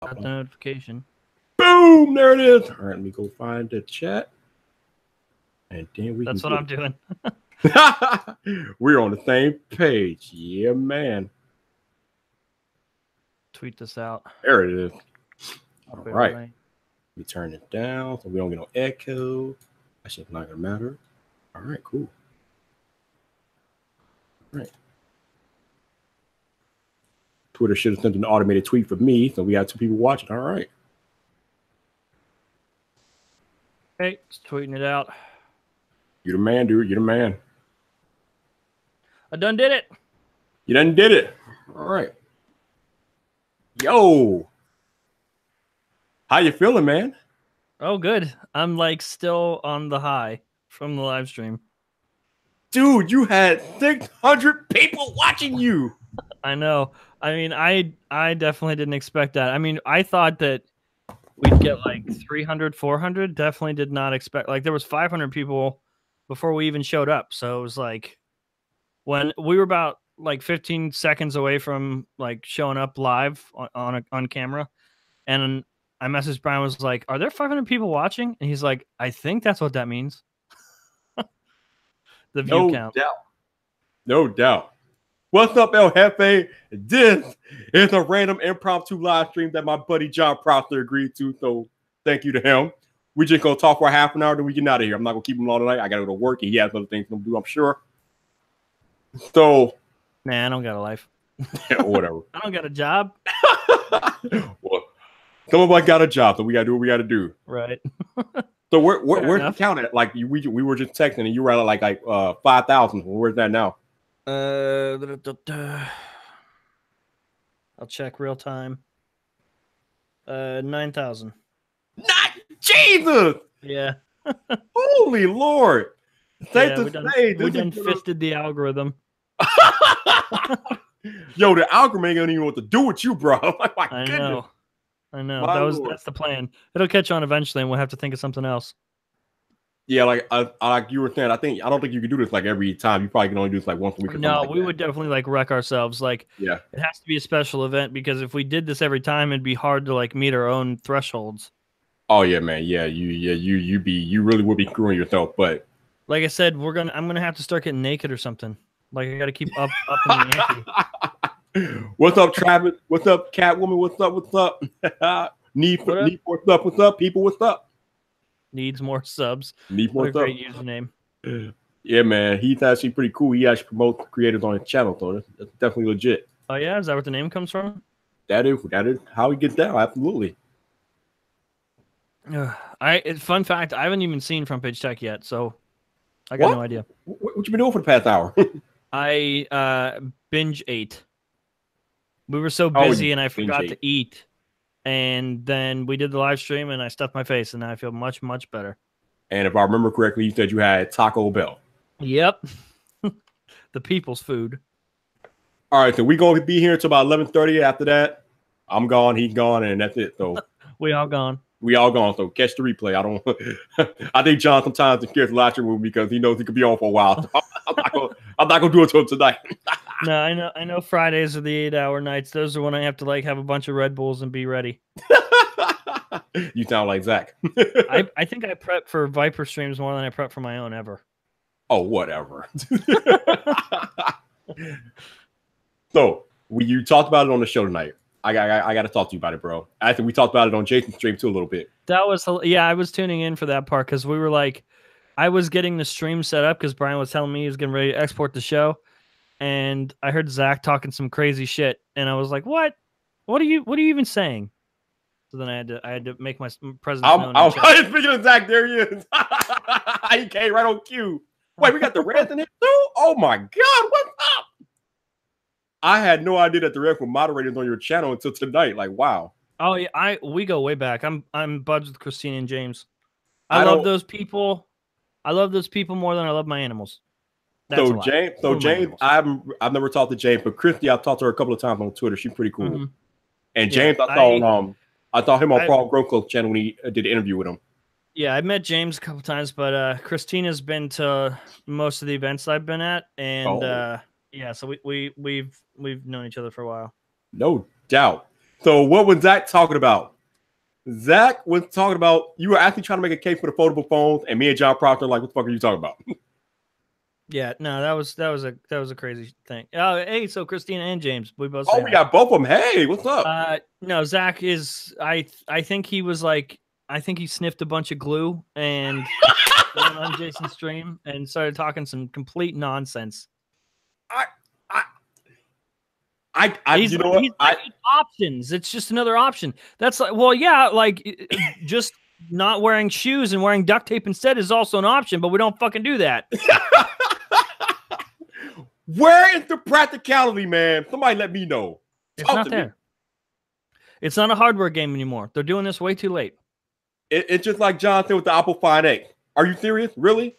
Got the notification. Boom! There it is. All right, let me go find the chat. And then we That's what I'm doing. We're on the same page. Yeah, man. Tweet this out. There it is. All right. Right. We turn it down so we don't get no echo. That shit's not gonna matter. All right, cool. All right. Twitter should have sent an automated tweet for me, so we have 2 people watching. All right. Okay, just tweeting it out. You're the man, dude. You're the man. I done did it. You done did it. All right. Yo. How you feeling, man? Oh, good. I'm like still on the high from the live stream. Dude, you had 600 people watching you. I know. I mean, I definitely didn't expect that. I mean, I thought that we'd get like 300, 400. Definitely did not expect. Like there was 500 people before we even showed up. So it was like when we were about like 15 seconds away from like showing up live on camera, and I messaged Brian, was like, "Are there 500 people watching?" And he's like, "I think that's what that means." The view count. No doubt. What's up, El Jefe? This is a random impromptu live stream that my buddy Jon Prosser agreed to. So thank you to him. We just gonna talk for half an hour, then we get out of here. I'm not gonna keep him all tonight. I gotta go to work, and he has other things to do, I'm sure. So, man, I don't got a life. Yeah, whatever. I don't got a job. Well, some of us got a job, so we gotta do what we gotta do. Right. So where's the count at? Like we were just texting, and you were at like 5,000. Where's that now? I'll check real time. 9,000. Jesus! Yeah. Holy Lord! We done fisted the algorithm. Yo, the algorithm ain't gonna even know what to do with you, bro. Like, my I goodness. know. That's the plan. It'll catch on eventually, and we'll have to think of something else. Yeah, like you were saying, I don't think you can do this like every time. You probably can only do this like once a week. No, we would definitely like wreck ourselves. Like, yeah, it has to be a special event, because if we did this every time, it'd be hard to like meet our own thresholds. Oh yeah, man. Yeah, you really would be screwing yourself. But like I said, I'm gonna have to start getting naked or something. Like I got to keep up in the ante. What's up, Travis? What's up, Catwoman? What's up? What's up? What's up? What's up, people? What's up? Needs more subs. Need more subs. Great username. Yeah, man. He's actually pretty cool. He actually promotes creators on his channel, so that's definitely legit. Oh yeah, is that where the name comes from? That is how he gets down. Absolutely. Fun fact: I haven't even seen Front Page Tech yet, so I got no idea. What you been doing for the past hour? I binge ate. We were so busy, and I forgot to eat. And then we did the live stream, and I stuffed my face, and now I feel much, much better. And if I remember correctly, you said you had Taco Bell. Yep. The people's food. All right, so we're going to be here until about 11:30. After that, I'm gone, he's gone, and that's it. So we all gone. We all gone. So catch the replay. I think John sometimes is scared to watch the movie because he knows he could be on for a while. So I'm not gonna do it to him tonight. No, I know Fridays are the 8-hour nights. Those are when I have to like have a bunch of Red Bulls and be ready. You sound like Zach. I think I prep for Viper streams more than I prep for my own ever. Oh, whatever. So you talked about it on the show tonight. I got to talk to you about it, bro. I think we talked about it on Jason's stream too a little bit. That was, yeah, I was tuning in for that part because we were like, I was getting the stream set up because Brian was telling me he was getting ready to export the show, and I heard Zach talking some crazy shit, and I was like, "What? What are you even saying?" So then I had to make my presence known. I was speaking of Zach. There he is. He came right on cue. Wait, we got the Reds in it too? Oh my God, what's up? I had no idea that the Reds were moderators on your channel until tonight. Like, wow. Oh yeah, we go way back. I'm buds with Christina and James. I love those people. I love those people more than I love my animals. That's James, I've never talked to James, but Christy, I've talked to her a couple of times on Twitter. She's pretty cool. Mm-hmm. And James, I saw him on Paul Growclose channel when he did the interview with him. Yeah, I met James a couple times, but Christina's been to most of the events I've been at, and yeah, so we've known each other for a while. No doubt. So what was Zach talking about? Zach was talking about you were actually trying to make a case for the foldable phones, and me and Jon Prosser like, what the fuck are you talking about? Yeah, no, that was a crazy thing. Oh, hey, so Christina and James, we both. Oh, we got both of them. Hey, what's up? No, Zach is. I think he was like. I think he sniffed a bunch of glue and went on Jason's stream and started talking some complete nonsense. You know what? Options. It's just another option. That's like, well, yeah, like just not wearing shoes and wearing duct tape instead is also an option, but we don't fucking do that. Where is the practicality, man? Somebody let me know. It's not there. It's not a hardware game anymore. They're doing this way too late. It's just like John said with the Apple 5A. Are you serious? Really?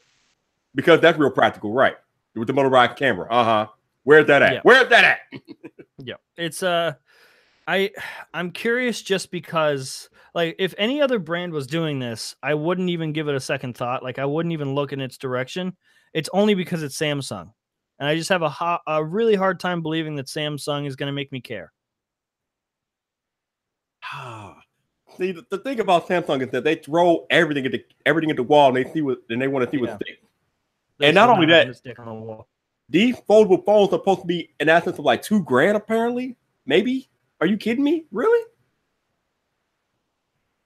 Because that's real practical, right? With the motorized camera. Where's that at? Yeah. Where's that at? Yeah. It's I'm curious just because like if any other brand was doing this, I wouldn't even give it a second thought. Like I wouldn't even look in its direction. It's only because it's Samsung. And I just have a really hard time believing that Samsung is going to make me care. See, the thing about Samsung is that they throw everything at the wall, and they want to see what sticks. And not only that, these foldable phones are supposed to be in essence of like $2,000, apparently. Maybe? Are you kidding me? Really?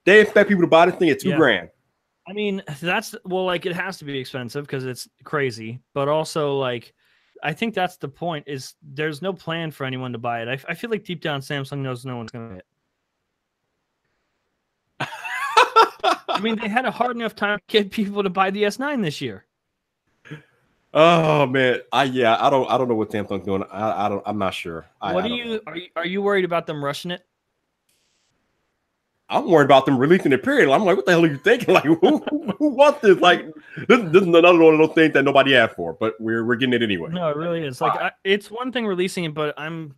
They expect people to buy this thing at $2,000. I mean, like it has to be expensive because it's crazy, but also like I think that's the point. Is there's no plan for anyone to buy it. I feel like deep down Samsung knows no one's going to buy it. I mean, they had a hard enough time to get people to buy the S9 this year. Oh man, I don't know what Samsung's doing. I'm not sure. Are you worried about them rushing it? I'm worried about them releasing it. Period. I'm like, what the hell are you thinking? Like, who wants this? Like, this is another one of those things that nobody asked for, but we're getting it anyway. No, it really is. Like, it's one thing releasing it, but I'm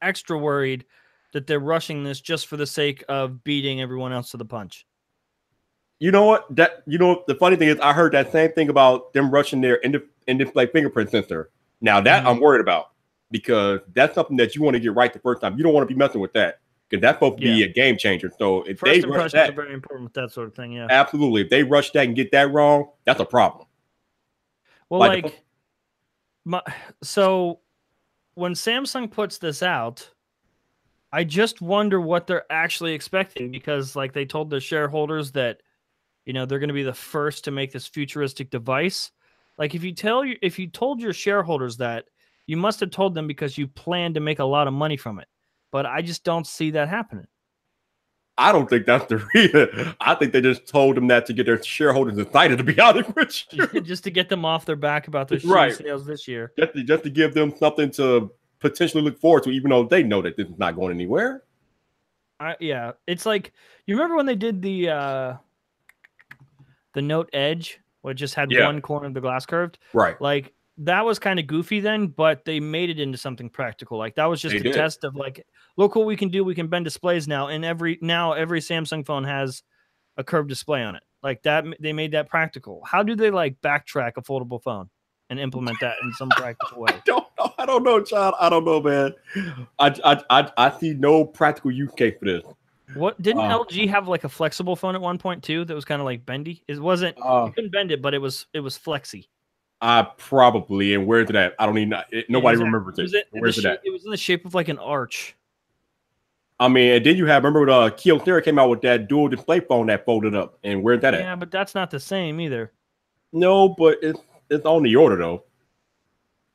extra worried that they're rushing this just for the sake of beating everyone else to the punch. You know what? The funny thing is, I heard that same thing about them rushing their in-display fingerprint sensor. Now that I'm worried about because that's something that you want to get right the first time. You don't want to be messing with that because that's supposed to be a game changer. So if first they rush that, are very important with that sort of thing. Yeah, absolutely. If they rush that and get that wrong, that's a problem. Well, so when Samsung puts this out, I just wonder what they're actually expecting because, like, they told their shareholders that, you know, they're going to be the first to make this futuristic device. Like, if you told your shareholders that, you must have told them because you plan to make a lot of money from it. But I just don't see that happening. I don't think that's the reason. I think they just told them that to get their shareholders excited, to be honest with you. Just to get them off their back about their shoe sales this year. Just to give them something to potentially look forward to, even though they know that this is not going anywhere. Yeah, it's like, you remember when they did the Note Edge, where it just had one corner of the glass curved? Right. Like, that was kind of goofy then, but they made it into something practical. Like, that was just a test of, like, look what we can do. We can bend displays now, and every Samsung phone has a curved display on it. Like, that, they made that practical. How do they, like, backtrack a foldable phone and implement that in some practical way? I don't know, John. I don't know, man. I see no practical use case for this. What didn't LG have like a flexible phone at one point too that was kind of like bendy? It wasn't. You couldn't bend it, but it was flexy. Probably. And where's it at? I don't even. Nobody remembers it. Where's it at? It was in the shape of like an arch. I mean, and then you have, remember Kyocera came out with that dual display phone that folded up, and where's that at? Yeah, but that's not the same either. No, but it's on the order though.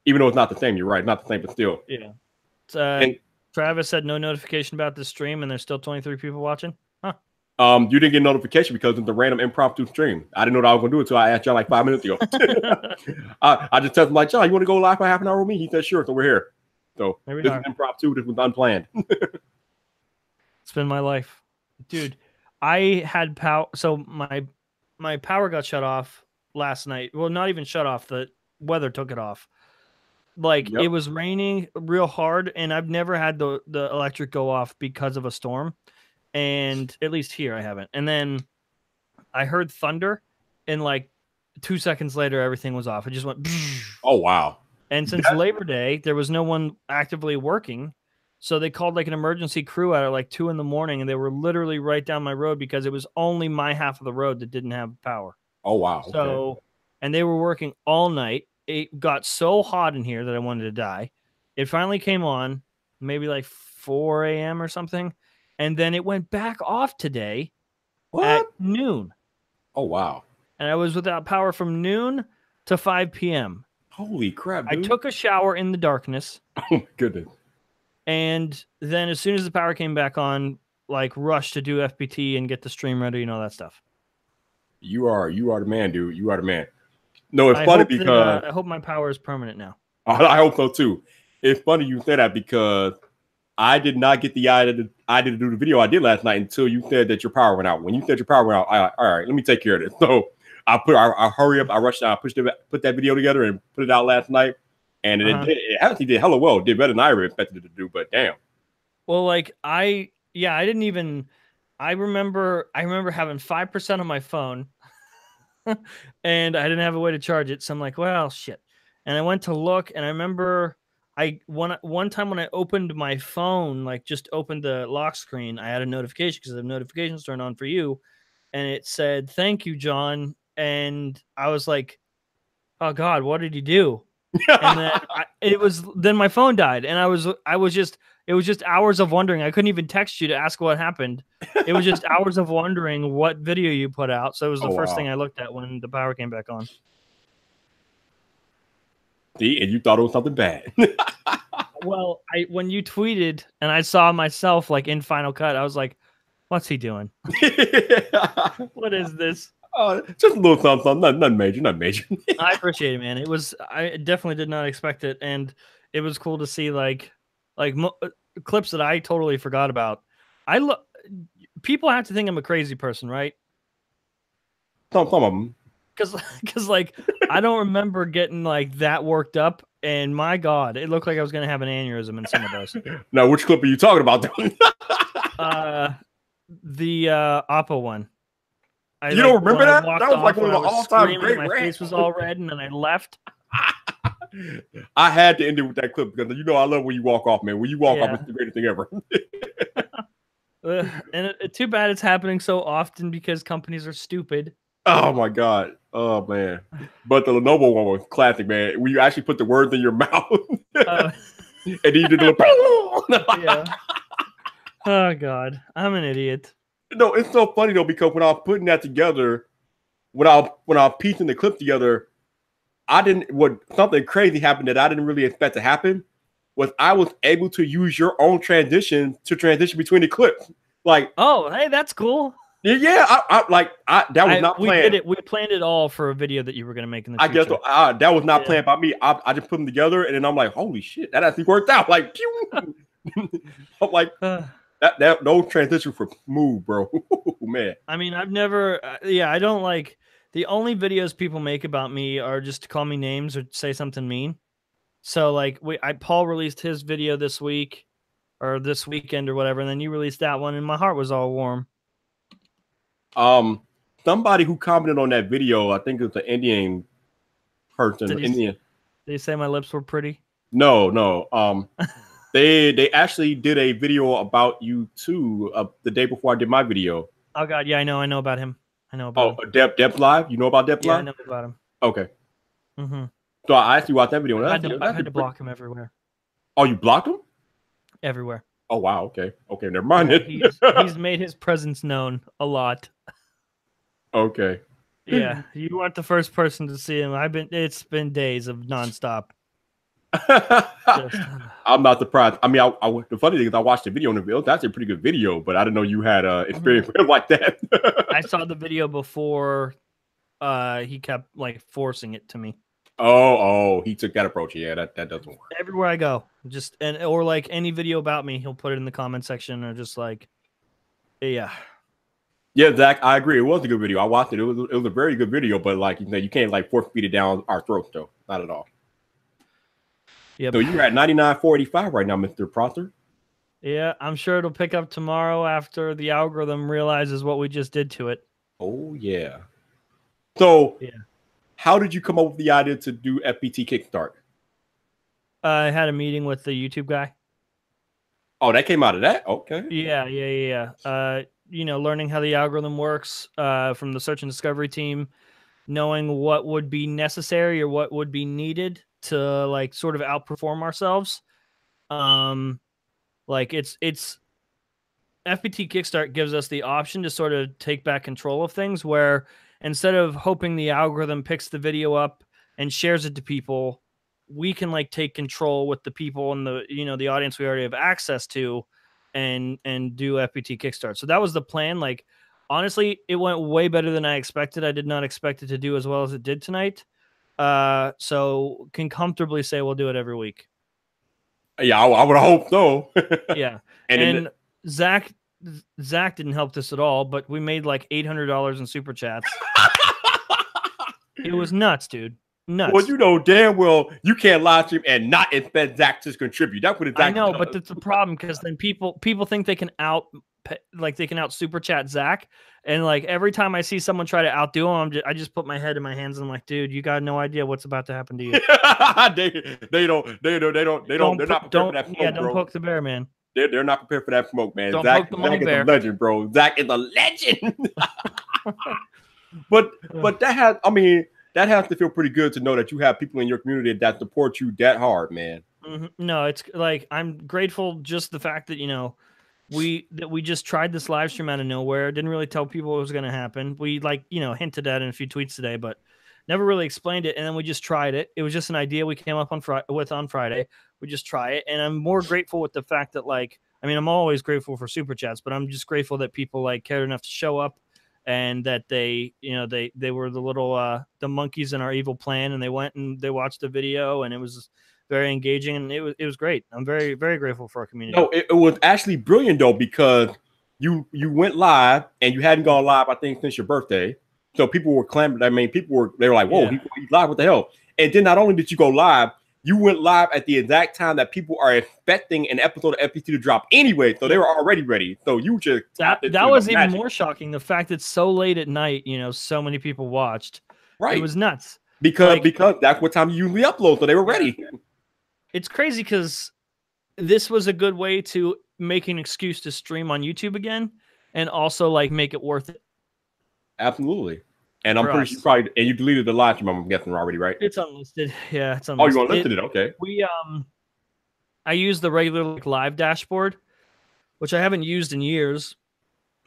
Even though it's not the same, you're right, not the same, but still. Yeah. Travis said no notification about this stream, and there's still 23 people watching. Huh. You didn't get a notification because it's a random impromptu stream. I didn't know that I was going to do it until I asked John like 5 minutes ago. I just texted him like, John, you want to go live for half an hour with me? He said, sure. So we're here. So this is impromptu. This was unplanned. It's been my life. Dude, I had power. So my power got shut off last night. Well, not even shut off. The weather took it off. Like, it was raining real hard, and I've never had the electric go off because of a storm. And at least here I haven't. And then I heard thunder, and like 2 seconds later, everything was off. It just went. Oh, wow. And since Labor Day, there was no one actively working. So they called like an emergency crew out at like 2 a.m, and they were literally right down my road because it was only my half of the road that didn't have power. Oh wow. So, and they were working all night. It got so hot in here that I wanted to die. It finally came on, maybe like 4 a.m. or something, and then it went back off today at What? noon. Oh wow. And I was without power from noon to 5 p.m. Holy crap, I dude. took a shower in the darkness. Oh my goodness. And then as soon as the power came back on, like rushed to do FPT and get the stream ready and all that stuff. You are the man, dude. You are the man. No, it's funny because I hope my power is permanent now. I hope so too. It's funny you say that because I did not get the idea to do the video I did last night until you said that your power went out. When you said your power went out, all right, let me take care of this. So I hurry up, I rushed out, put that video together and put it out last night. And it actually did hella well. It did better than I expected it to do, but damn. Well, like I didn't even. I remember having 5% on my phone, and I didn't have a way to charge it. So I'm like, well, shit. And I went to look, and I remember one time when I opened my phone, like just opened the lock screen, I had a notification because the notifications turned on for you, and it said, "Thank you, John." And I was like, "Oh God, what did you do?" And then my phone died, and it was just hours of wondering. I couldn't even text you to ask what happened. It was just hours of wondering what video you put out. So it was the first thing I looked at when the power came back on. See, and you thought it was something bad. Well, when you tweeted and I saw myself like in Final Cut, I was like, "What's he doing? What is this?" Just a little something, nothing major, nothing major. I appreciate it, man. I definitely did not expect it, and it was cool to see like clips that I totally forgot about. People have to think I'm a crazy person, right? Some of them. Because like I don't remember getting like that worked up, and my God, it looked like I was gonna have an aneurysm in some of those. Now, which clip are you talking about? The Oppo one. You don't remember that? That was like one of the all-time great rants. My face was all red, and then I left. I had to end it with that clip because I love when you walk off, man. When you walk off, it's the greatest thing ever. And too bad it's happening so often because companies are stupid. Oh my God. Oh man. But the Lenovo one was classic, man. When you actually put the words in your mouth and then you did the yeah. Oh God. I'm an idiot. No, it's so funny though, because when I was putting that together, when I was piecing the clip together, something crazy happened that I didn't really expect to happen was I was able to use your own transition to transition between the clips. Like, oh, hey, that's cool. Yeah, that was not planned. We planned it all for a video that you were going to make in the future. I guess so. That was not planned by me. I just put them together, and then I'm like, holy shit, that actually worked out. Like, I'm like, that no transition for smooth, bro. Man. I mean, I've never, I don't like, the only videos people make about me are just to call me names or say something mean. So like Paul released his video this week or this weekend or whatever, and then you released that one, and my heart was all warm. Somebody who commented on that video, I think it was an Indian person. Did they say my lips were pretty? No. They actually did a video about you too the day before I did my video. Oh God, yeah, I know about him. I know about him. Depth Live. You know about Depth Live? Yeah, I know about him. Okay. Mm-hmm. So I actually watched that video. I had to block him everywhere. Oh, you blocked him? Everywhere. Oh wow. Okay, never mind. He's made his presence known a lot. Okay. Yeah, you weren't the first person to see him. It's been days of nonstop. I'm not surprised. I mean, the funny thing is I watched the video and it was actually a pretty good video, but I didn't know you had experience like that. I saw the video before he kept like forcing it to me. Oh, he took that approach. Yeah, that doesn't work. Everywhere I go, or like any video about me, he'll put it in the comment section or just like, yeah. Yeah, Zach, I agree. It was a good video. I watched it. It was a very good video, but like you can't like force feed it down our throats though. Not at all. Yeah. So you're at 99.485 right now, Mr. Prosser. Yeah, I'm sure it'll pick up tomorrow after the algorithm realizes what we just did to it. Oh yeah. So how did you come up with the idea to do FPT Kickstart? I had a meeting with the YouTube guy. Oh, that came out of that. Okay. Yeah. Learning how the algorithm works from the search and discovery team, knowing what would be necessary or what would be needed to like sort of outperform ourselves. Like it's FPT Kickstart gives us the option to sort of take back control of things where instead of hoping the algorithm picks the video up and shares it to people, we can like take control with the people and the audience we already have access to and do FPT Kickstart. So that was the plan. Like honestly, it went way better than I expected. I did not expect it to do as well as it did tonight. So can comfortably say we'll do it every week. Yeah, I would hope so. Yeah. And Zach didn't help this at all, but we made like $800 in super chats. It was nuts, dude. Nuts. Well, you know damn well you can't live stream and not expect Zach to contribute. That's what I know, but that's the problem because then people think they can out super chat Zach, and like every time I see someone try to outdo him, I just put my head in my hands and I'm like, dude, you got no idea what's about to happen to you. They're not prepared for that smoke, don't poke the bear, man. They're not prepared for that smoke, man. Don't Zach poke the money is bear. a legend, bro. Zach is a legend. but that has to feel pretty good to know that you have people in your community that support you that hard, man. Mm-hmm. No, it's like I'm grateful just the fact that we just tried this live stream out of nowhere. Didn't really tell people what was going to happen. We hinted at it in a few tweets today, but never really explained it. And then we just tried it. It was just an idea we came up on Friday. We just try it, and I'm more grateful with the fact that I'm always grateful for super chats, but I'm just grateful that people cared enough to show up. And that they were the little the monkeys in our evil plan, and they went and they watched the video, and it was very engaging, and it was great. I'm very, very grateful for our community. No, it was actually brilliant though, because you went live and you hadn't gone live, I think, since your birthday. So people were clamoring. I mean, they were like, "Whoa, he's live! What the hell?" And then not only did you go live, you went live at the exact time that people are expecting an episode of FPT to drop anyway. So they were already ready. So you just that was even more shocking. The fact that so late at night, so many people watched. Right, it was nuts. Because that's what time you usually upload. So they were ready. It's crazy because this was a good way to make an excuse to stream on YouTube again, and also make it worth it. Absolutely. And I'm pretty sure you deleted the live stream, I'm guessing already, right? It's unlisted. Yeah, it's unlisted. Oh, you unlisted it? Okay. I use the regular live dashboard, which I haven't used in years,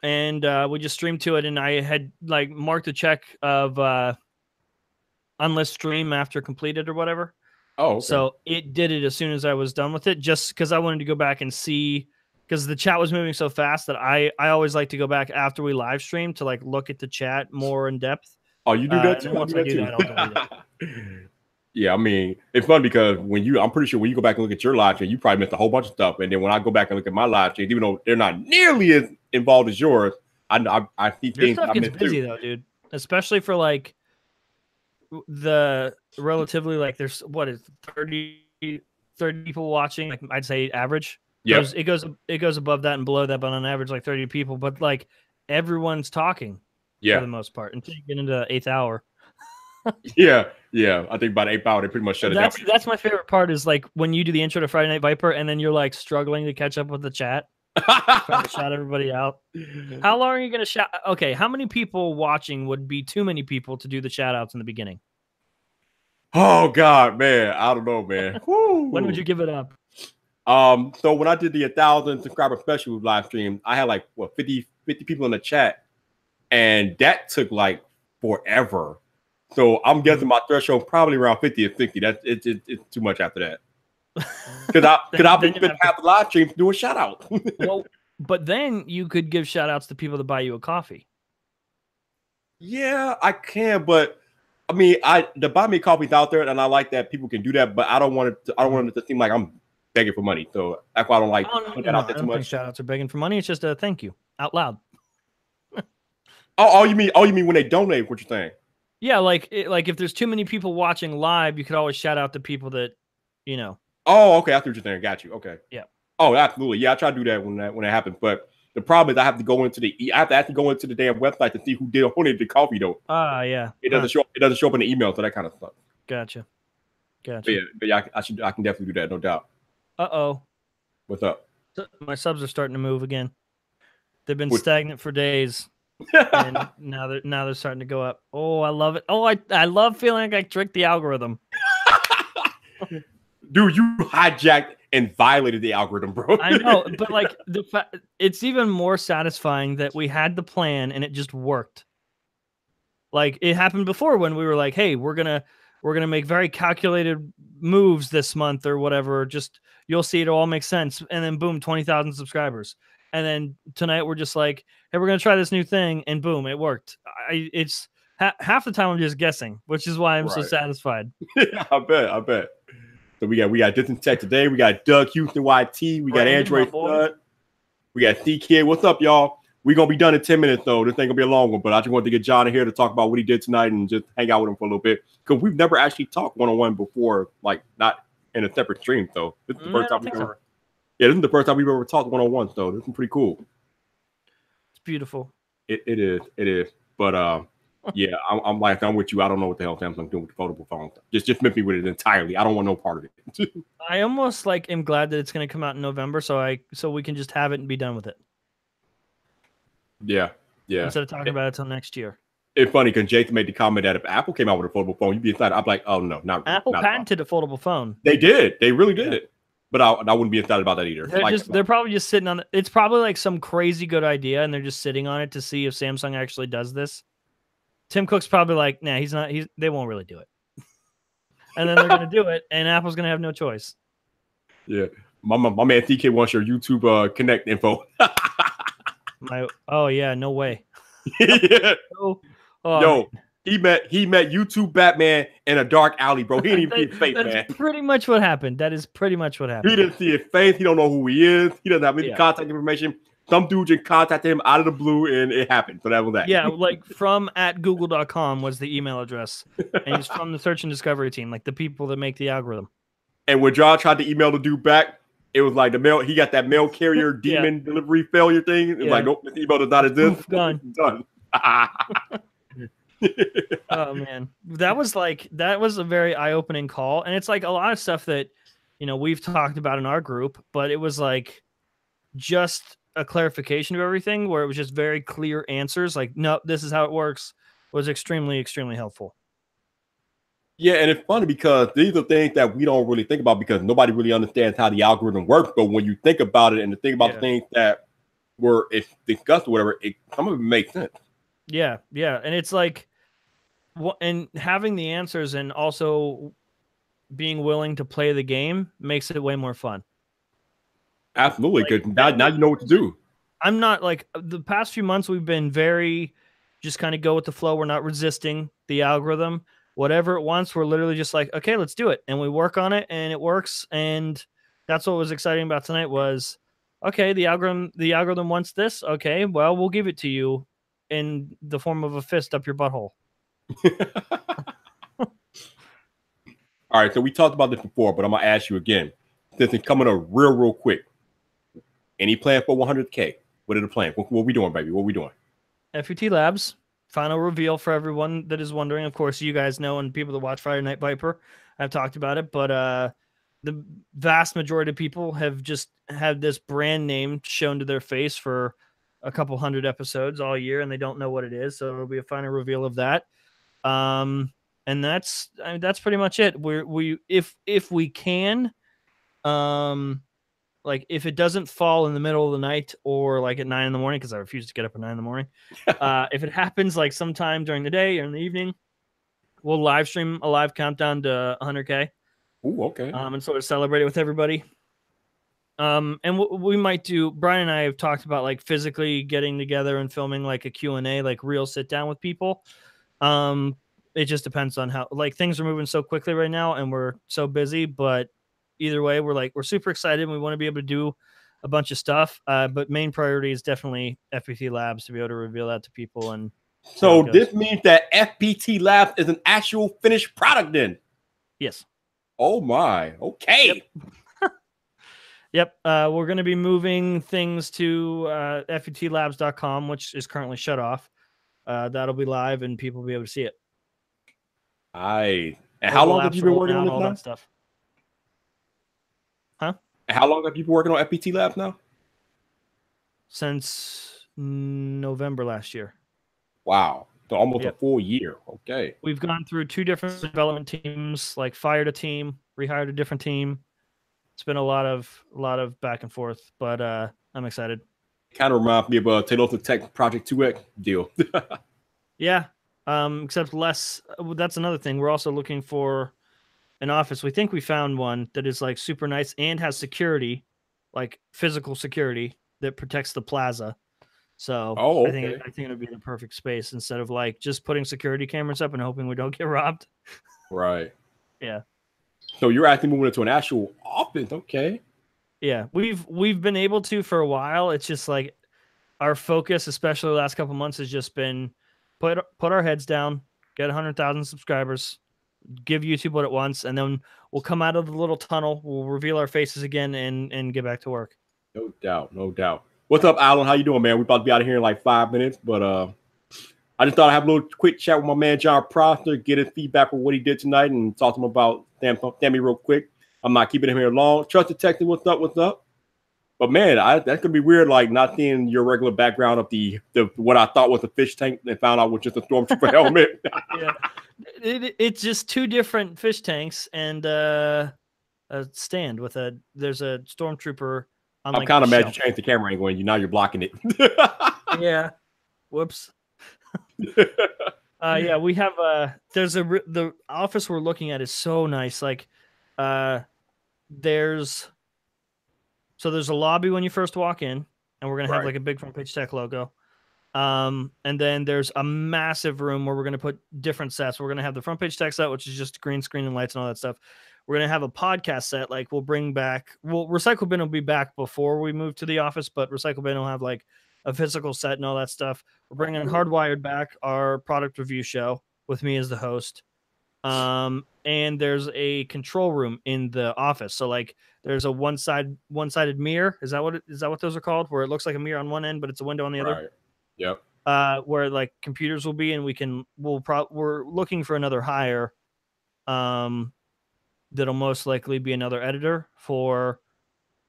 and we just streamed to it, and I had marked a check of unlist stream after completed or whatever. Oh, okay. So it did it as soon as I was done with it, just because I wanted to go back and see, because the chat was moving so fast that I always like to go back after we live stream to look at the chat more in depth. Oh, you do that too? Once I do that, I'll delete it. Yeah, I mean, it's fun because I'm pretty sure when you go back and look at your live stream, you probably missed a whole bunch of stuff. And then when I go back and look at my live stream, even though they're not nearly as involved as yours, I see things I missed busy though, dude. Especially for the relatively there's what is 30 people watching, I'd say average. Yeah, it goes above that and below that, but on average 30 people. But everyone's talking for the most part until you get into the 8th hour. yeah. I think by the 8th hour they pretty much shut it down. That's my favorite part is when you do the intro to Friday Night Viper and then you're struggling to catch up with the chat. Trying to shout everybody out. How long are you going to shout? Okay, how many people watching would be too many people to do the shout outs in the beginning? Oh God, man, I don't know, man. When would you give it up? So when I did the 1,000 subscriber special live stream, I had 50 people in the chat, and that took forever. So I'm guessing my threshold probably around 50 or 60. That's it's too much after that. Because I've been spending half the live stream doing shout out. Well, but then you could give shout outs to people that buy you a coffee. Yeah, I can, but I mean, the buy me coffee's out there, and I like that people can do that, but I don't want it to seem like I'm begging for money. So that's why I don't put that out there too much. Shout outs are begging for money. It's just a thank you out loud. Oh, you mean when they donate? What you're saying? Yeah, if there's too many people watching live, you could always shout out to people that, Oh, okay. I see what you're saying. Got you. Okay. Yeah. Oh, absolutely. Yeah, I try to do that when it happens. But the problem is I have to go into the damn website to see who donated the coffee though. Yeah. It doesn't show up in the email, so that kind of stuff. Gotcha. But yeah, I can definitely do that, no doubt. Uh-oh. What's up? My subs are starting to move again. They've been Which- stagnant for days, and now they're starting to go up. Oh, I love it. Oh, I love feeling like I tricked the algorithm. Dude, you hijacked and violated the algorithm, bro. I know, but like it's even more satisfying that we had the plan and it just worked. Like it happened before when we were like, "Hey, we're gonna make very calculated moves this month or whatever. Just you'll see it all makes sense." And then boom, 20,000 subscribers. And then tonight we're just like, "Hey, we're gonna try this new thing," and boom, it worked. It's half the time I'm just guessing, which is why I'm so satisfied. I bet. So we got Distant Tech today. We got Doug Houston YT. We got Android Stud. We got C Kid. What's up, y'all? We're gonna be done in 10 minutes though. This ain't gonna be a long one, but I just wanted to get John in here to talk about what he did tonight and just hang out with him for a little bit. Because we've never actually talked one-on-one before, like not in a separate stream. So this is the first time we've ever. Yeah, this is the first time we've ever talked one-on-one. So this is pretty cool. It's beautiful. It is. But yeah, I'm with you. I don't know what the hell Samsung's doing with the foldable phone. Just miss me with it entirely. I don't want no part of it. I almost like am glad that it's going to come out in November, so we can just have it and be done with it. Yeah. Instead of talking about it till next year. It's funny because Jason made the comment that if Apple came out with a foldable phone, you'd be excited. I'm like, oh no, not Apple patented a foldable phone. They did. They really did. But I wouldn't be excited about that either. They're probably just sitting on it. It's probably like some crazy good idea, and they're just sitting on it to see if Samsung actually does this. Tim Cook's probably like, nah, he's not. They won't really do it. And then they're gonna do it, and Apple's gonna have no choice. Yeah, my man TK wants your YouTube Connect info. Oh yeah, no way. Yeah. Yo, he met YouTube Batman in a dark alley, bro. He didn't even see his face, man. That's pretty much what happened. That is pretty much what happened. He didn't see his face. He don't know who he is. He doesn't have any contact information. Some dude just contacted him out of the blue, and it happened. So that was that. Yeah, like from @google.com was the email address, and he's from the search and discovery team, like the people that make the algorithm. And when John tried to email the dude back, it was like he got that mail carrier demon delivery failure thing. It's like, nope, this email does not exist. Done. Oh man, that was a very eye-opening call, and it's like a lot of stuff that we've talked about in our group, but it was like just a clarification of everything where it was just very clear answers. Like, no, this is how it works. Was extremely helpful. Yeah, and it's funny because these are things that we don't really think about because nobody really understands how the algorithm works. But when you think about it and think about the things that were discussed or whatever, some of it makes sense. Yeah, and it's like, and having the answers and also being willing to play the game makes it way more fun. Absolutely, because now you know what to do. I'm not like the past few months we've been very just kind of go with the flow. We're not resisting the algorithm. Whatever it wants, we're literally just like, okay, let's do it. And we work on it and it works. And that's what was exciting about tonight was, okay, the algorithm wants this. Okay, well, we'll give it to you in the form of a fist up your butthole. All right, so we talked about this before, but I'm going to ask you again. Since it's coming up real quick. Any plan for 100K? What are the plans? What are we doing, baby? What are we doing? FUT Labs. Final reveal for everyone that is wondering. Of course, you guys know, and people that watch Friday Night Viper, I've talked about it, but the vast majority of people have just had this brand name shown to their face for a couple hundred episodes all year, and they don't know what it is. So it'll be a final reveal of that. And that's pretty much it. If we can, like if it doesn't fall in the middle of the night or like at 9 in the morning, because I refuse to get up at 9 in the morning. If it happens like sometime during the day or in the evening, we'll live stream a live countdown to 100K. Ooh, okay. And sort of celebrate it with everybody. And we might do, Brian and I have talked about like physically getting together and filming like a Q&A, like real sit down with people. It just depends on how, like things are moving so quickly right now and we're so busy, but either way, we're super excited and we want to be able to do a bunch of stuff. But main priority is definitely FPT Labs to be able to reveal that to people. And so this means that FPT Labs is an actual finished product then? Yes. Oh my. Okay. Yep. We're going to be moving things to FUTLabs.com, which is currently shut off. That'll be live and people will be able to see it. And how long have you been working on this all now? That stuff? Huh? How long have you been working on FPT Labs now? since November last year. Wow. So almost Yep. a full year. Okay. We've gone through 2 different development teams, like fired a team, rehired a different team. It's been a lot of back and forth, but I'm excited. Kind of reminds me of a Taylor Tech Project 2X deal. Yeah. Except less. That's another thing. We're also looking for an office. We think we found one that is like super nice and has security, like physical security that protects the plaza. So Oh, I okay. think it would be the perfect space instead of like just putting security cameras up and hoping we don't get robbed. Right. Yeah. So you're actually moving into an actual office. Okay. Yeah. We've been able to for a while. It's just like our focus, especially the last couple months, has just been put our heads down, get 100,000 subscribers, give YouTube what it wants, and then we'll come out of the little tunnel, we'll reveal our faces again, and get back to work. No doubt. No doubt. What's up, Alan? How you doing, man? We're about to be out of here in like 5 minutes, but I just thought I'd have a little quick chat with my man Jon Prosser, get his feedback on what he did tonight, and talk to him about Tammy real quick. I'm not keeping him here long. Trusted Texting, what's up? What's up? But man, that's gonna be weird, like not seeing your regular background of the what I thought was a fish tank and found out was just a stormtrooper helmet. Yeah, it's just 2 different fish tanks and a stand with there's a stormtrooper. On, I'm like, kind of mad you shelf. changed the camera angle and now you're blocking it. Yeah. Whoops. Yeah, we have the office we're looking at is so nice. Like, there's a lobby when you first walk in, and we're gonna have like a big Front Page Tech logo. And then there's a massive room where we're gonna put different sets. We're gonna have the Front Page Tech set, which is just green screen and lights and all that stuff. We're gonna have a podcast set. Like Recycle Bin will be back before we move to the office, but Recycle Bin will have like a physical set and all that stuff. We're bringing Hardwired back, our product review show with me as the host. And there's a control room in the office. So like there's a one-sided mirror. Is that what those are called? Where it looks like a mirror on one end, but it's a window on the other. Yep. Where like computers will be, and we're looking for another hire. That'll most likely be another editor for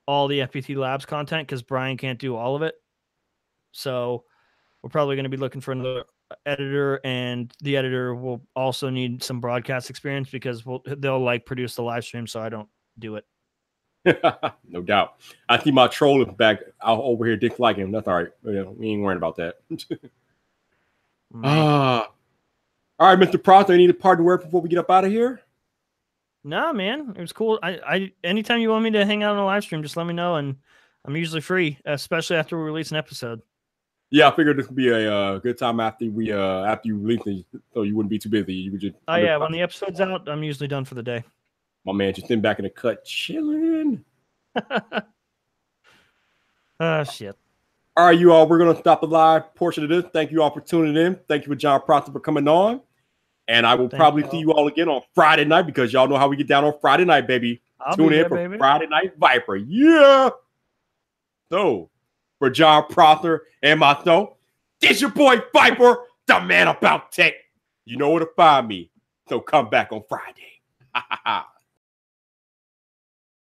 all the FPT Labs content because Brian can't do all of it. So we're probably going to be looking for another editor, and the editor will also need some broadcast experience because they'll like produce the live stream, so I don't do it. No doubt. I see my troll is back out over here disliking him. That's all right. We ain't worrying about that. All right, Mr. Prosser, any parting word before we get up out of here? Nah, man, it was cool. I anytime you want me to hang out on a live stream, just let me know, and I'm usually free, especially after we release an episode. Yeah, I figured this would be a good time after you release it, so you wouldn't be too busy. You would just. Oh yeah, when the episode's out, I'm usually done for the day. My man just sitting back in the cut, chilling. Oh shit. All right, you all. We're gonna stop the live portion of this. Thank you all for tuning in. Thank you for Jon Prosser for coming on. And I will probably see you all again on Friday night because y'all know how we get down on Friday night, baby. Tune in for Friday Night Viper. Yeah. So, for Jon Prosser and myself, it's your boy Viper, the man about tech. You know where to find me. So come back on Friday.